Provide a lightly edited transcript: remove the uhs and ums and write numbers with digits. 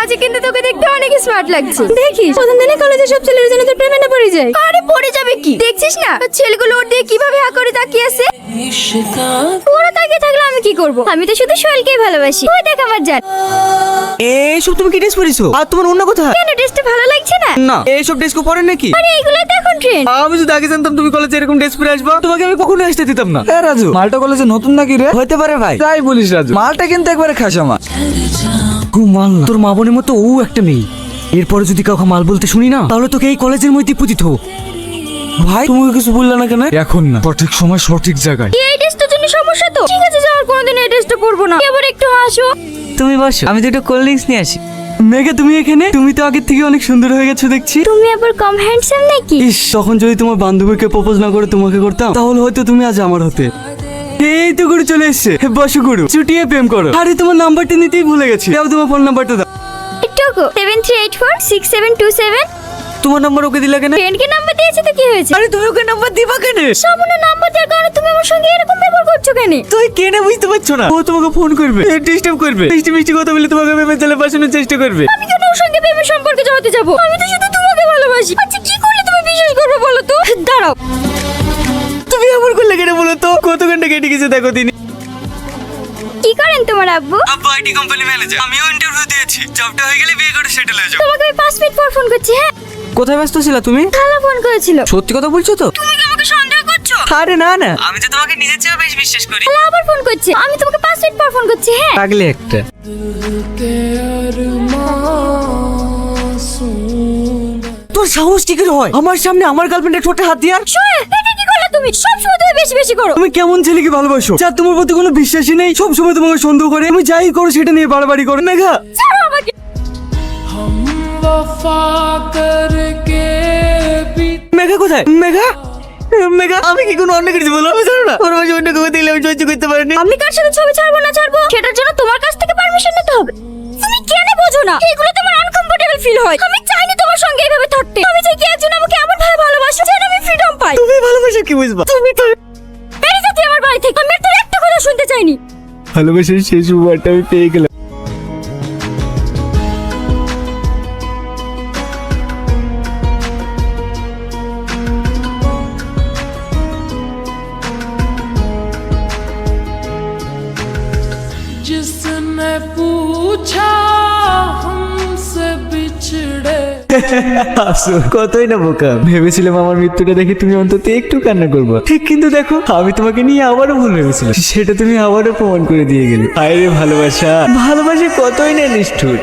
আজ কিন্তু তোকে দেখতে অনেক স্মার্ট লাগছে। দেখিস প্রথম দিনে কলেজে সব ছেলেরা যেন তোর প্রেমে না পড়ে যায়। আরে পড়ে যাবে কি, দেখছিস না ছেলেগুলো ওর দিয়ে কিভাবে হা করে তাকিয়ে আছে। ওরা তাকিয়ে থাকলে আমি কি করব? আমি তো শুধু সোহেলকেই ভালোবাসি। ওই দেখ আমার জান। এইসব তুমি কি ড্রেস পরেছো? আর তোমার অন্য কোথায়? কেন ড্রেসটা ভালো লাগছে না? না এইসব ড্রেস কো পরেন নাকি? আরে এগুলোই তো এখন ট্রেন্ড। আমি যদি আগে জানতাম তুমি কলেজে এরকম ড্রেস পরে আসবা, তোমাকে আমি কখনো আসতে দিতাম না। হ্যাঁ রাজু, মালটা কলেজে নতুন নাকি রে? হতে পারে ভাই। তাই বলিস রাজু, মালটা কিন্তু একবারে খাসা মাল। মাল তোর মা বোনের মতো ও একটা মেয়ে। এরপরে যদি কাউকে মাল বলতে শুনি না, তাহলে তোকে এই কলেজের মধ্যে পুঁতিত। ভাই তুমি কিছু বললে না কেন? এখন না, সঠিক সময় সঠিক জায়গায়। এই ড্রেসটার জন্য সমস্যা তো? ঠিক আছে যাও, আর কোনোদিন এই ড্রেসটা পরবো না। এবার একটু হাসো। তুমি বসো, আমি তো একটু কোল্ড ড্রিঙ্কস নিয়ে আসি। মেঘা তুমি এখানে? তুমি তো আগের থেকে অনেক সুন্দর হয়ে গেছো দেখছি। তুমি আবার কম হ্যান্ডসাম নাকি? ইস, তখন যদি তোমার বান্ধবীকে প্রপোজ না করে তোমাকে করতাম, তাহলে হয়তো তুমি আজ আমার হতে। এই তো গুরু চলে এসছে। বসো গুরু, চুটিয়ে প্রেম করো। আরে তোমার নাম্বারটা নিতেই ভুলে গেছি। দাও তোমার ফোন নাম্বারটা দাও। টুকু 73846727। তোমার নাম্বার ওকে দিলা কেন? ফ্রেন্ডকে নাম্বার দিয়েছে তো কি হয়েছে? আরে তুমি ওকে নাম্বার দিবা কেন? সামনে নাম্বার দেওয়ার কারণে তুমি আমার সঙ্গে এরকম ব্যবহার করছো কেন? তুই কেন বুঝতে পারছো না? ও তোমাকে ফোন করবে, ডিস্টার্ব করবে, মিষ্টি মিষ্টি কথা বলে তোমাকে ভেবে চলে পাঠানোর চেষ্টা করবে। আমি কেন ওর সঙ্গে প্রেমের সম্পর্কে জড়াতে যাব? আমি তো শুধু তোমাকে ভালোবাসি। আচ্ছা কি করলে তুমি বিশ্বাস করবে বলো তো? দাঁড়াও। তুমি আমার করলে কেন বলো তো? কত ঘন্টা কেটে গেছে দেখো তিনি। কি করেন তোমার আব্বু? আব্বা আইটি কোম্পানি ম্যানেজার। আমিও ইন্টারভিউ দিয়েছি, জবটা হয়ে গেলে বিয়ে করে সেটেল হয়ে যাও। তোমাকে আমি 5 মিনিট পর ফোন করছি। হ্যাঁ, কোথায় ব্যস্ত ছিলা তুমি? খালা ফোন করেছিল। সত্যি কথা বলছো তো? তুমি কি আমাকে সন্দেহ করছো? আরে না না, আমি তো তোমাকে নিজের চেয়েও বেশি বিশ্বাস করি। খালা আবার ফোন করছে। আমি তোমাকে 5 মিনিট পর ফোন করছি। হ্যাঁ, পাগলে একটা। তোর সাহস কি করে হয় আমার সামনে আমার গার্লফ্রেন্ডের ঠোঁটে হাত দিয়ার? সোহেল, এটা কি করলে তুমি? সব সময় তুমি বেশি বেশি করো। তুমি কেমন ছেলেকে ভালোবাসো যার তোমার প্রতি কোনো বিশ্বাসই নেই, সব সময় তোমাকে সন্দেহ করে, তুমি যাই করো সেটা নিয়ে বাড়াবাড়ি করো। মেঘা ছাড়ো আমাকে। মেঘা কোথায়? মেঘা মেঘা আমি কি কোনো অন্য কিছু বলো? জানো না ওর মাঝে অন্য কাউকে দেখলে আমি সহ্য করতে পারিনি। আমি কার সাথে ছবি ছাড়বো না ছাড়বো সেটার জন্য তোমার কাছ থেকে পারমিশন নিতে হবে। তুমি কেন বোঝো না? এগুলো তোমার আনকমফোর্টেবল ফিল হয়। আমি চাইনি তোমার সঙ্গে এইভাবে থাকতে। আমি চাই কি একজন আমাকে এমন ভাবে ভালোবাসে যেন আমি ফ্রিডম পাই। তুমি ভালোবাসা কি বুঝবা? তুমি তো বেরিয়ে যেতে আমার বাড়ি থেকে। আমি তোর একটা কথা শুনতে চাইনি। ভালোবাসার শেষ উপহারটা আমি পেয়ে গেলাম। जिसने पूछा हमसे बिछड़े। কতই না বোকা। ভেবেছিলাম আমার মৃত্যুটা দেখে তুমি অন্তত একটু কান্না করবো, ঠিক কিন্তু দেখো আমি তোমাকে নিয়ে আবারও ভুল ভেবেছিলাম, সেটা তুমি আবারও প্রমাণ করে দিয়ে গেলে। আরে ভালোবাসা, ভালোবাসা কতই না নিষ্ঠুর।